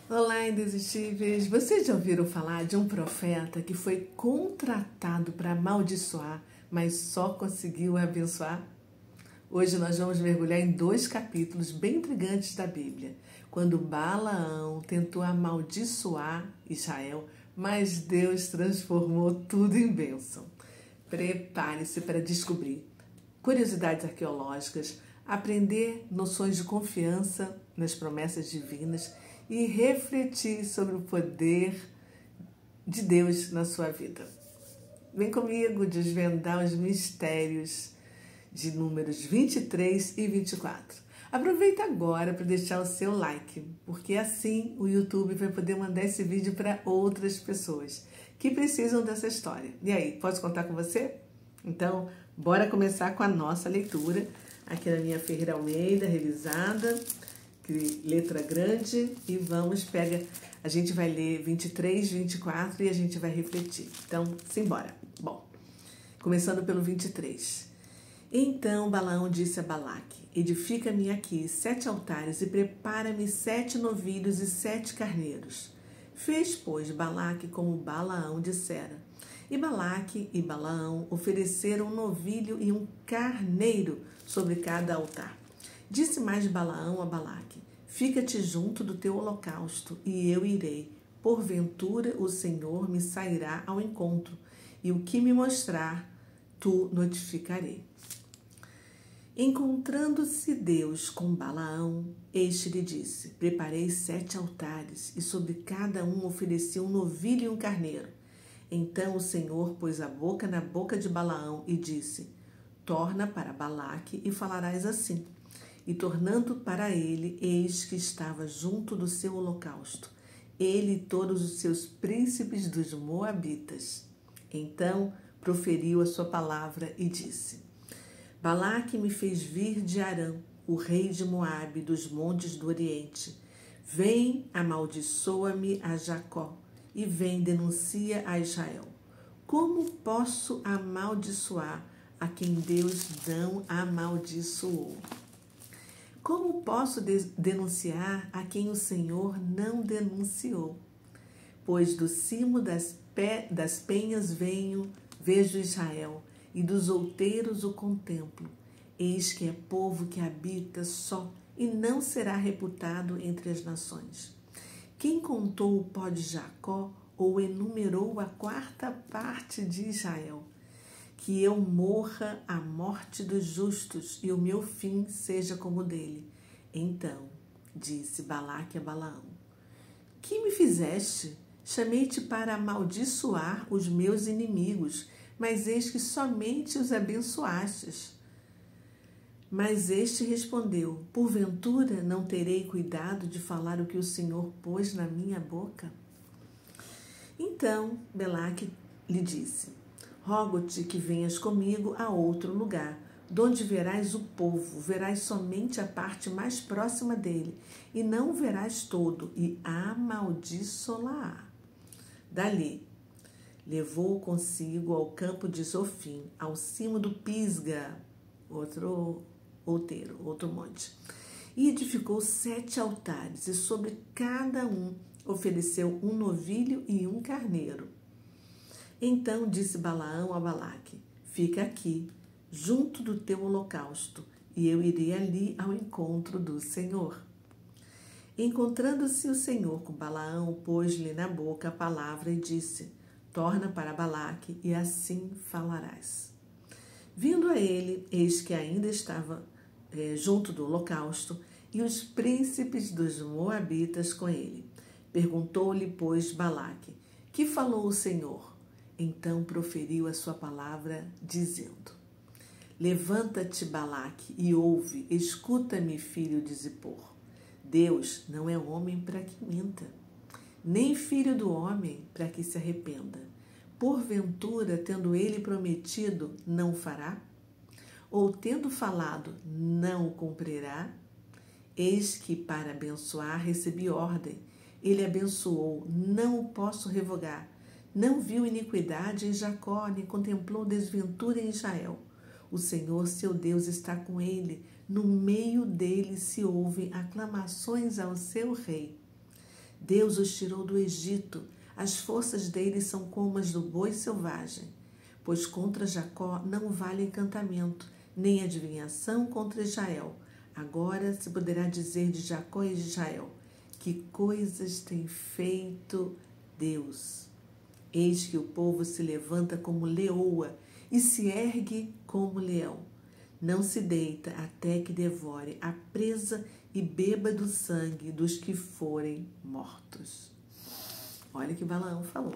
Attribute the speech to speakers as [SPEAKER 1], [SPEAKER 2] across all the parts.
[SPEAKER 1] Olá, indesistíveis! Vocês já ouviram falar de um profeta que foi contratado para amaldiçoar, mas só conseguiu abençoar? Hoje nós vamos mergulhar em 2 capítulos bem intrigantes da Bíblia, quando Balaão tentou amaldiçoar Israel, mas Deus transformou tudo em bênção. Prepare-se para descobrir curiosidades arqueológicas, aprender noções de confiança nas promessas divinas e refletir sobre o poder de Deus na sua vida. Vem comigo desvendar os mistérios de números 23 e 24. Aproveita agora para deixar o seu like, porque assim o YouTube vai poder mandar esse vídeo para outras pessoas que precisam dessa história. E aí, posso contar com você? Então, bora começar com a nossa leitura aqui na minha Ferreira Almeida, revisada, letra grande, e a gente vai ler 23, 24 e a gente vai refletir. Então, simbora. Bom, começando pelo 23. Então Balaão disse a Balaque: edifica-me aqui 7 altares e prepara-me 7 novilhos e 7 carneiros. Fez, pois, Balaque como Balaão dissera. E Balaque e Balaão ofereceram um novilho e um carneiro sobre cada altar. Disse mais Balaão a Balaque: fica-te junto do teu holocausto, e eu irei. Porventura o Senhor me sairá ao encontro, e o que me mostrar, tu notificarei. Encontrando-se Deus com Balaão, este lhe disse: preparei 7 altares, e sobre cada um ofereci um novilho e um carneiro. Então o Senhor pôs a boca na boca de Balaão e disse: torna para Balaque e falarás assim. E tornando para ele, eis que estava junto do seu holocausto, ele e todos os seus príncipes dos Moabitas. Então proferiu a sua palavra e disse: Balaque me fez vir de Arã, o rei de Moabe, dos montes do Oriente. Vem, amaldiçoa-me a Jacó, e vem, denuncia a Israel. Como posso amaldiçoar a quem Deus não amaldiçoou? Como posso denunciar a quem o Senhor não denunciou? Pois do cimo das penhas vejo Israel, e dos outeiros o contemplo. Eis que é povo que habita só, e não será reputado entre as nações. Quem contou o pó de Jacó, ou enumerou a 4ª parte de Israel? Que eu morra a morte dos justos, e o meu fim seja como o dele. Então disse Balaque a Balaão: que me fizeste? Chamei-te para amaldiçoar os meus inimigos, mas eis que somente os abençoastes. Mas este respondeu: porventura não terei cuidado de falar o que o Senhor pôs na minha boca? Então Balaque lhe disse: rogo-te que venhas comigo a outro lugar, donde verás o povo, verás somente a parte mais próxima dele, e não o verás todo, e amaldiçoá. Dali levou consigo ao campo de Zofim, ao cimo do Pisga, outro monte, e edificou 7 altares, e sobre cada um ofereceu um novilho e um carneiro. Então disse Balaão a Balaque: fica aqui, junto do teu holocausto, e eu irei ali ao encontro do Senhor. Encontrando-se o Senhor com Balaão, pôs-lhe na boca a palavra e disse: torna para Balaque, e assim falarás. Vindo a ele, eis que ainda estava junto do holocausto, e os príncipes dos Moabitas com ele. Perguntou-lhe, pois, Balaque: que falou o Senhor? Então proferiu a sua palavra, dizendo: levanta-te, Balaque, e ouve, escuta-me, filho de Zippor. Deus não é homem para que minta, nem filho do homem para que se arrependa. Porventura, tendo ele prometido, não fará? Ou tendo falado, não o cumprirá? Eis que para abençoar recebi ordem. Ele abençoou, não o posso revogar. Não viu iniquidade em Jacó, nem contemplou desventura em Israel. O Senhor, seu Deus, está com ele. No meio dele se ouvem aclamações ao seu rei. Deus os tirou do Egito. As forças deles são como as do boi selvagem. Pois contra Jacó não vale encantamento, nem adivinhação contra Israel. Agora se poderá dizer de Jacó e de Israel: que coisas tem feito Deus! Eis que o povo se levanta como leoa e se ergue como leão. Não se deita até que devore a presa e beba do sangue dos que forem mortos. Olha o que Balaão falou.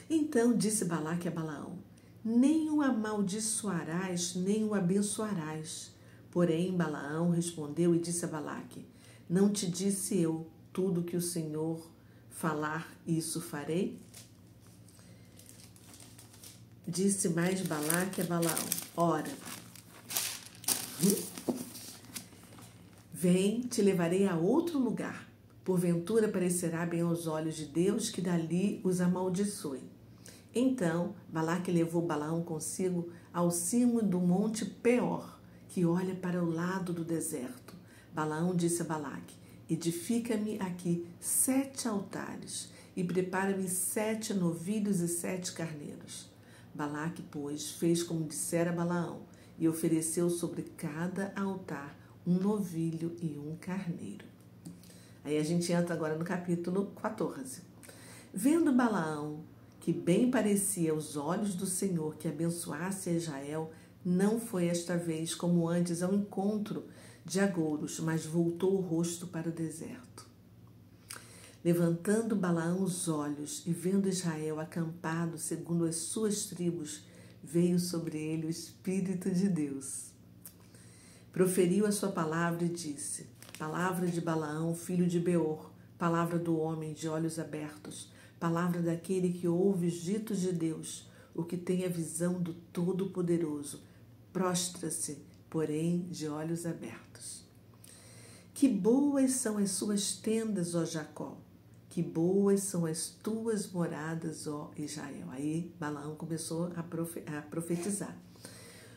[SPEAKER 1] Então disse Balaque a Balaão: nem o amaldiçoarás, nem o abençoarás. Porém Balaão respondeu e disse a Balaque: não te disse eu tudo que o Senhor falar, isso farei? Disse mais Balaque a Balaão: ora, vem, te levarei a outro lugar. Porventura parecerá bem aos olhos de Deus que dali os amaldiçoe. Então Balaque levou Balaão consigo ao cimo do monte Peor, que olha para o lado do deserto. Balaão disse a Balaque: edifica-me aqui 7 altares e prepara-me 7 novilhos e 7 carneiros. Balaque, pois, fez como dissera Balaão e ofereceu sobre cada altar um novilho e um carneiro. Aí a gente entra agora no capítulo 14. Vendo Balaão que bem parecia aos olhos do Senhor que abençoasse a Israel, não foi esta vez como antes ao encontro de agouros, mas voltou o rosto para o deserto. Levantando Balaão os olhos e vendo Israel acampado segundo as suas tribos, veio sobre ele o Espírito de Deus. Proferiu a sua palavra e disse: palavra de Balaão, filho de Beor, palavra do homem de olhos abertos, palavra daquele que ouve os ditos de Deus, o que tem a visão do Todo-Poderoso. Prostra-se, porém, de olhos abertos. Que boas são as suas tendas, ó Jacó! Que boas são as tuas moradas, ó Israel! Aí Balaão começou a profetizar.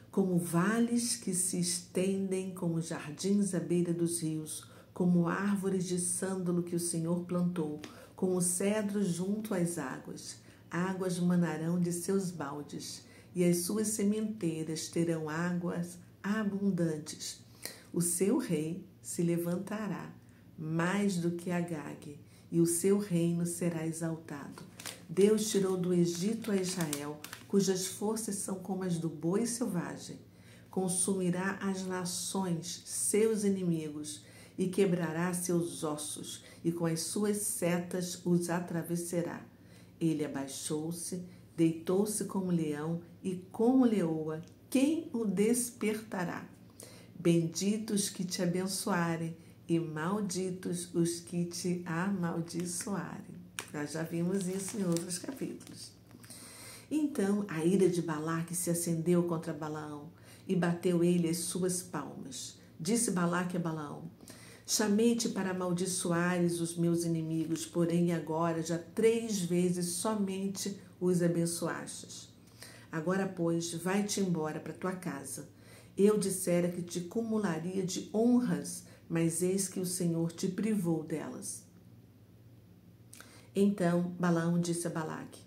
[SPEAKER 1] Como vales que se estendem como jardins à beira dos rios, como árvores de sândalo que o Senhor plantou, como cedros junto às águas. Águas manarão de seus baldes, e as suas sementeiras terão águas abundantes. O seu rei se levantará mais do que Agag, e o seu reino será exaltado. Deus tirou do Egito a Israel, cujas forças são como as do boi selvagem. Consumirá as nações, seus inimigos, e quebrará seus ossos, e com as suas setas os atravessará. Ele abaixou-se, deitou-se como leão, e como leoa, quem o despertará? Benditos que te abençoarem, e malditos os que te amaldiçoarem. Nós já vimos isso em outros capítulos. Então a ira de Balaque se acendeu contra Balaão, e bateu ele as suas palmas. Disse Balaque a Balaão: chamei-te para amaldiçoares os meus inimigos, porém agora já 3 vezes somente os abençoastes. Agora, pois, vai-te embora para tua casa. Eu dissera que te cumularia de honras, mas eis que o Senhor te privou delas. Então Balaão disse a Balaque: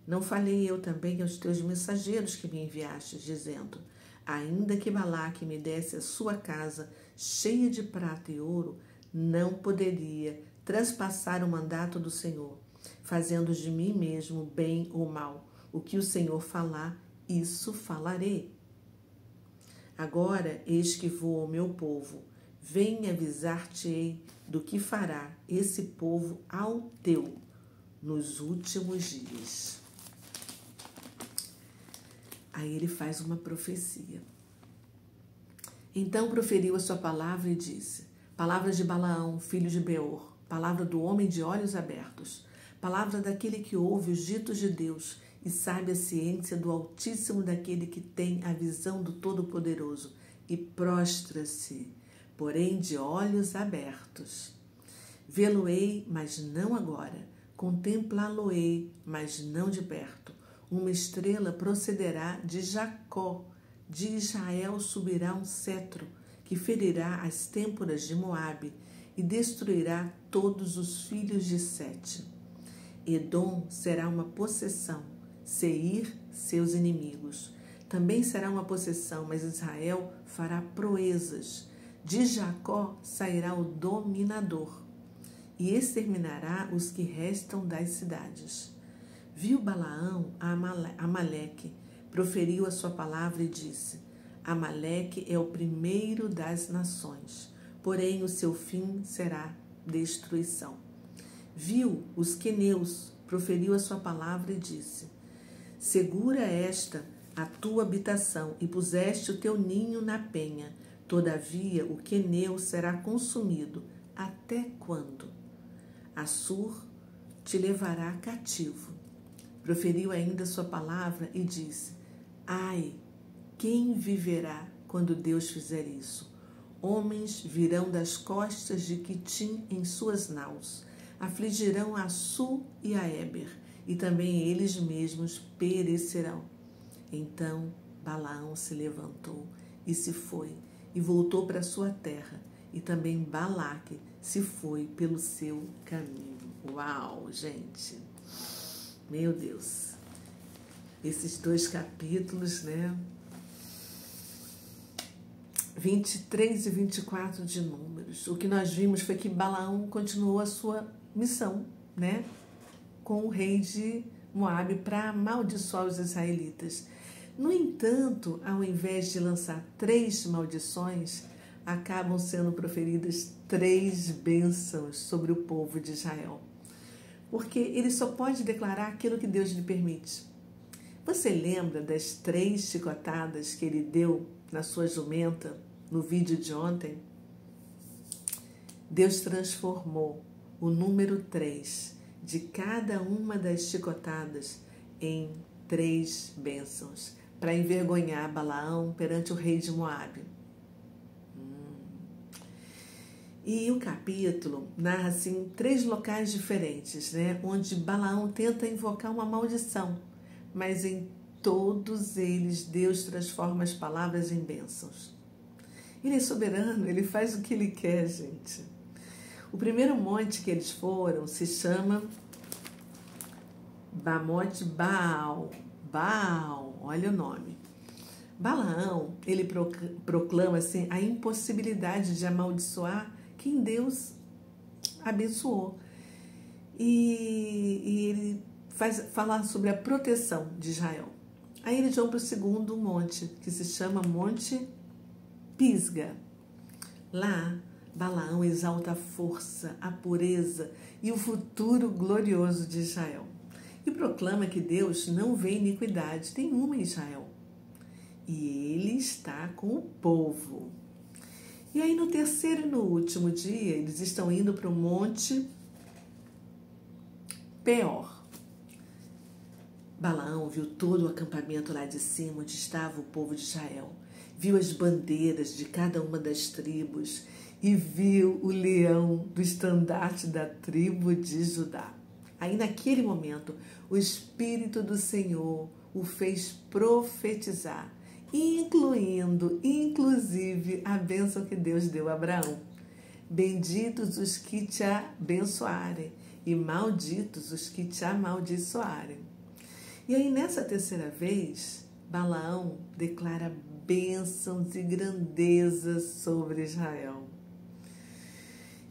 [SPEAKER 1] não falei eu também aos teus mensageiros que me enviastes, dizendo: ainda que Balaque me desse a sua casa cheia de prata e ouro, não poderia transpassar o mandato do Senhor, fazendo de mim mesmo bem ou mal. O que o Senhor falar, isso falarei. Agora, eis que vou ao meu povo. Venha avisar-te-ei do que fará esse povo ao teu nos últimos dias. Aí ele faz uma profecia. Então proferiu a sua palavra e disse: palavra de Balaão, filho de Beor, palavra do homem de olhos abertos, palavra daquele que ouve os ditos de Deus e sabe a ciência do Altíssimo, daquele que tem a visão do Todo-Poderoso, e prostra-se, porém de olhos abertos. Vê-lo-ei, mas não agora. Contemplá-lo-ei, mas não de perto. Uma estrela procederá de Jacó. De Israel subirá um cetro que ferirá as têmporas de Moabe e destruirá todos os filhos de Sete. Edom será uma possessão, Seir seus inimigos. Também será uma possessão, mas Israel fará proezas. De Jacó sairá o dominador e exterminará os que restam das cidades. Viu Balaão a Amaleque, proferiu a sua palavra e disse: Amaleque é o primeiro das nações, porém o seu fim será destruição. Viu os queneus, proferiu a sua palavra e disse: Segura esta a tua habitação e puseste o teu ninho na penha. Todavia o queneu será consumido. Até quando? Assur te levará cativo. Proferiu ainda sua palavra e disse: Ai, quem viverá quando Deus fizer isso? Homens virão das costas de Quitim em suas naus, afligirão a Su e a Éber, e também eles mesmos perecerão. Então Balaão se levantou e se foi, e voltou para sua terra, e também Balaque se foi pelo seu caminho. Uau, gente! Meu Deus! Esses 2 capítulos, né? 23 e 24 de Números. O que nós vimos foi que Balaão continuou a sua missão, né? Com o rei de Moabe para amaldiçoar os israelitas. No entanto, ao invés de lançar 3 maldições, acabam sendo proferidas 3 bênçãos sobre o povo de Israel. Porque ele só pode declarar aquilo que Deus lhe permite. Você lembra das 3 chicotadas que ele deu na sua jumenta no vídeo de ontem? Deus transformou o número 3 de cada uma das chicotadas em 3 bênçãos para envergonhar Balaão perante o rei de Moabe. E o capítulo narra assim 3 locais diferentes, né, onde Balaão tenta invocar uma maldição, mas em todos eles Deus transforma as palavras em bênçãos. Ele é soberano, ele faz o que ele quer, gente. O primeiro monte que eles foram se chama Bamote Baal. Baal, olha o nome. Balaão, ele proclama assim a impossibilidade de amaldiçoar quem Deus abençoou. E ele fala sobre a proteção de Israel. Aí eles vão para o segundo monte, que se chama Monte Pisga. Lá, Balaão exalta a força, a pureza e o futuro glorioso de Israel. E proclama que Deus não vê iniquidade nenhuma em Israel. E ele está com o povo. E aí no terceiro e no último dia, eles estão indo para o Monte Peor. Balaão viu todo o acampamento lá de cima, onde estava o povo de Israel. Viu as bandeiras de cada uma das tribos e viu o leão do estandarte da tribo de Judá. Aí naquele momento, o Espírito do Senhor o fez profetizar, inclusive a bênção que Deus deu a Abraão. Benditos os que te abençoarem e malditos os que te amaldiçoarem. E aí nessa terceira vez, Balaão declara bênçãos e grandezas sobre Israel.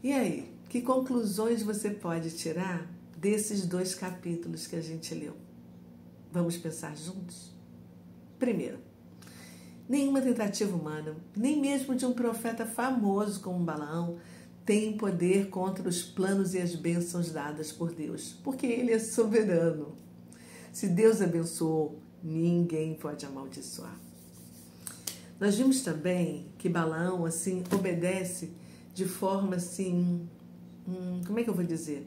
[SPEAKER 1] E aí, que conclusões você pode tirar desses 2 capítulos que a gente leu? Vamos pensar juntos? Primeiro, nenhuma tentativa humana, nem mesmo de um profeta famoso como Balaão, tem poder contra os planos e as bênçãos dadas por Deus, porque ele é soberano. Se Deus abençoou, ninguém pode amaldiçoar. Nós vimos também que Balaão, assim, obedece de forma, assim, como é que eu vou dizer?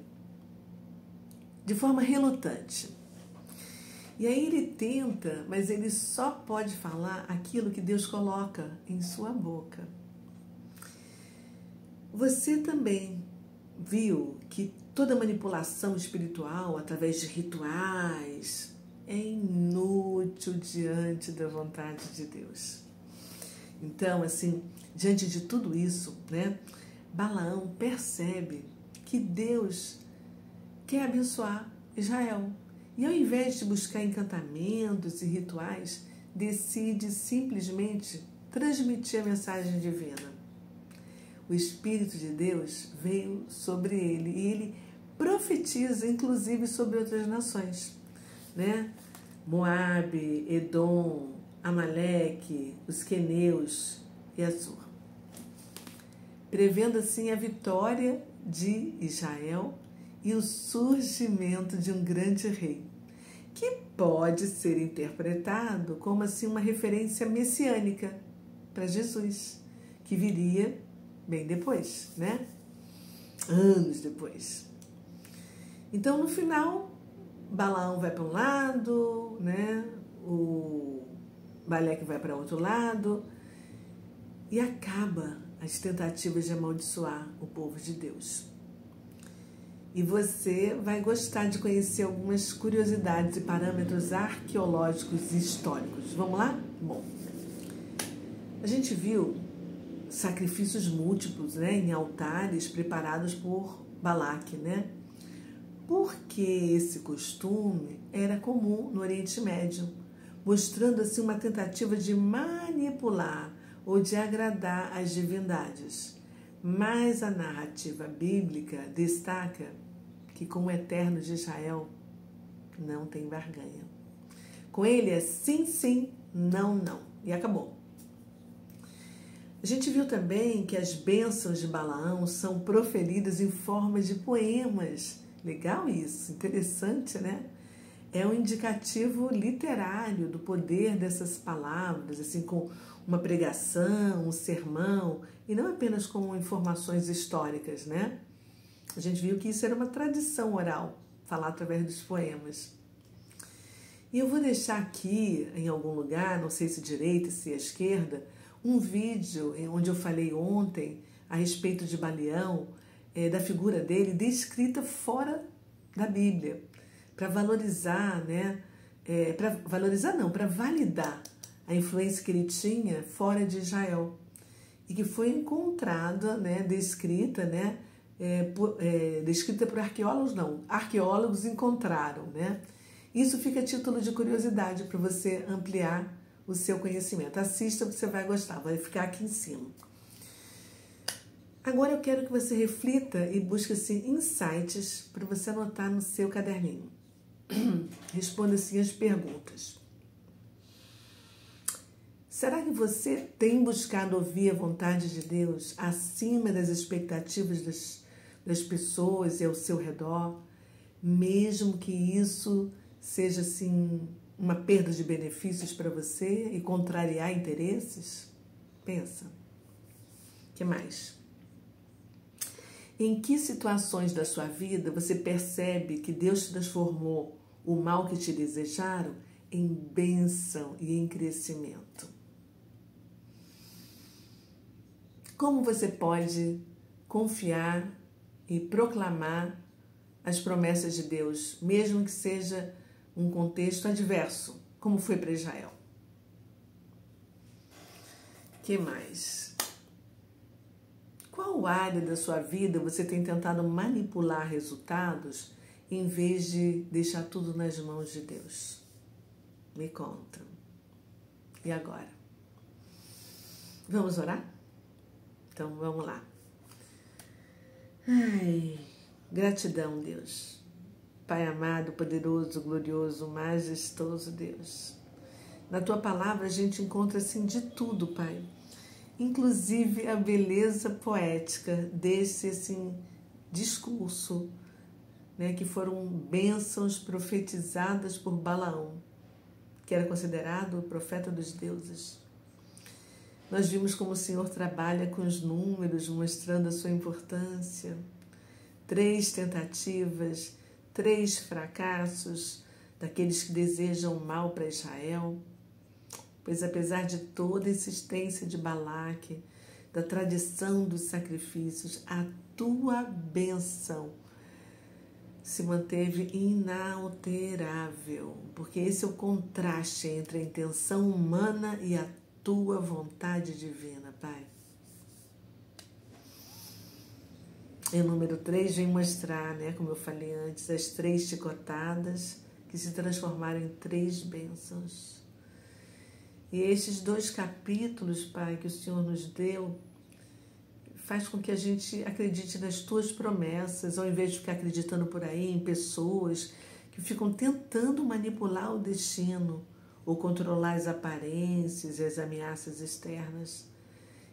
[SPEAKER 1] De forma relutante. E aí ele tenta, mas ele só pode falar aquilo que Deus coloca em sua boca. Você também viu que toda manipulação espiritual através de rituais é inútil diante da vontade de Deus. Então, assim, diante de tudo isso, né, Balaão percebe que Deus quer abençoar Israel. E ao invés de buscar encantamentos e rituais, decide simplesmente transmitir a mensagem divina. O Espírito de Deus veio sobre ele e ele profetiza, inclusive, sobre outras nações, né? Moabe, Edom, Amaleque, os queneus e Assur, prevendo assim a vitória de Israel e o surgimento de um grande rei, que pode ser interpretado como assim uma referência messiânica para Jesus, que viria bem depois, né? Anos depois. Então, no final, Balaão vai para um lado, né? O Baleque vai para outro lado e acaba as tentativas de amaldiçoar o povo de Deus. E você vai gostar de conhecer algumas curiosidades e parâmetros arqueológicos e históricos. Vamos lá? Bom, a gente viu sacrifícios múltiplos, né, em altares preparados por Balaque, né? Porque esse costume era comum no Oriente Médio, mostrando assim uma tentativa de manipular ou de agradar as divindades. Mas a narrativa bíblica destaca que com o Eterno de Israel não tem barganha. Com ele é sim, sim, não, não. E acabou. A gente viu também que as bênçãos de Balaão são proferidas em forma de poemas. Legal isso, interessante, né? É um indicativo literário do poder dessas palavras, assim, com uma pregação, um sermão, e não apenas como informações históricas, né? A gente viu que isso era uma tradição oral, falar através dos poemas. E eu vou deixar aqui, em algum lugar, não sei se direita, se à esquerda, um vídeo onde eu falei ontem a respeito de Balaão, da figura dele descrita fora da Bíblia, para valorizar, né? Para validar a influência que ele tinha fora de Israel e que foi encontrada, né, descrita, né, descrita por arqueólogos, não, arqueólogos encontraram, né? Isso fica a título de curiosidade para você ampliar o seu conhecimento. Assista, você vai gostar, vai ficar aqui em cima. Agora eu quero que você reflita e busque assim, insights para você anotar no seu caderninho. Responda assim as perguntas. Será que você tem buscado ouvir a vontade de Deus acima das expectativas das pessoas e ao seu redor, mesmo que isso seja assim uma perda de benefícios para você e contrariar interesses? Pensa. O que mais? Em que situações da sua vida você percebe que Deus transformou o mal que te desejaram em bênção e em crescimento? Como você pode confiar e proclamar as promessas de Deus, mesmo que seja um contexto adverso, como foi para Israel? O que mais? Qual área da sua vida você tem tentado manipular resultados em vez de deixar tudo nas mãos de Deus? Me conta. E agora? Vamos orar? Então, vamos lá. Ai, gratidão, Deus. Pai amado, poderoso, glorioso, majestoso Deus. Na Tua palavra a gente encontra assim de tudo, Pai. Inclusive a beleza poética desse assim, discurso, né, que foram bênçãos profetizadas por Balaão, que era considerado o profeta dos deuses. Nós vimos como o Senhor trabalha com os números, mostrando a sua importância. 3 tentativas, 3 fracassos daqueles que desejam mal para Israel. Pois apesar de toda a insistência de Balaque, da tradição dos sacrifícios, a tua bênção se manteve inalterável, porque esse é o contraste entre a intenção humana e a tua vontade divina, Pai. E o número 3 vem mostrar, né, como eu falei antes, as 3 chicotadas que se transformaram em 3 bênçãos. E esses 2 capítulos, Pai, que o Senhor nos deu, faz com que a gente acredite nas Tuas promessas, ao invés de ficar acreditando por aí em pessoas que ficam tentando manipular o destino ou controlar as aparências e as ameaças externas,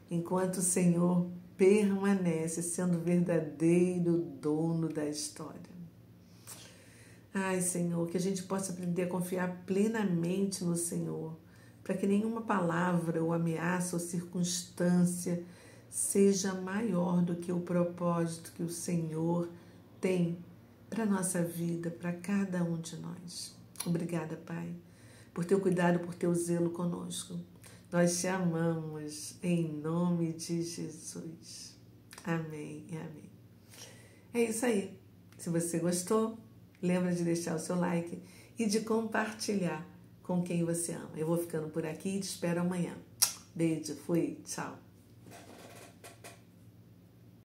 [SPEAKER 1] enquanto o Senhor permanece sendo o verdadeiro dono da história. Ai, Senhor, que a gente possa aprender a confiar plenamente no Senhor, para que nenhuma palavra ou ameaça ou circunstância seja maior do que o propósito que o Senhor tem para a nossa vida, para cada um de nós. Obrigada, Pai, por teu cuidado, por teu zelo conosco. Nós te amamos, em nome de Jesus. Amém e amém. É isso aí. Se você gostou, lembra de deixar o seu like e de compartilhar com quem você ama. Eu vou ficando por aqui e te espero amanhã. Beijo, fui, tchau.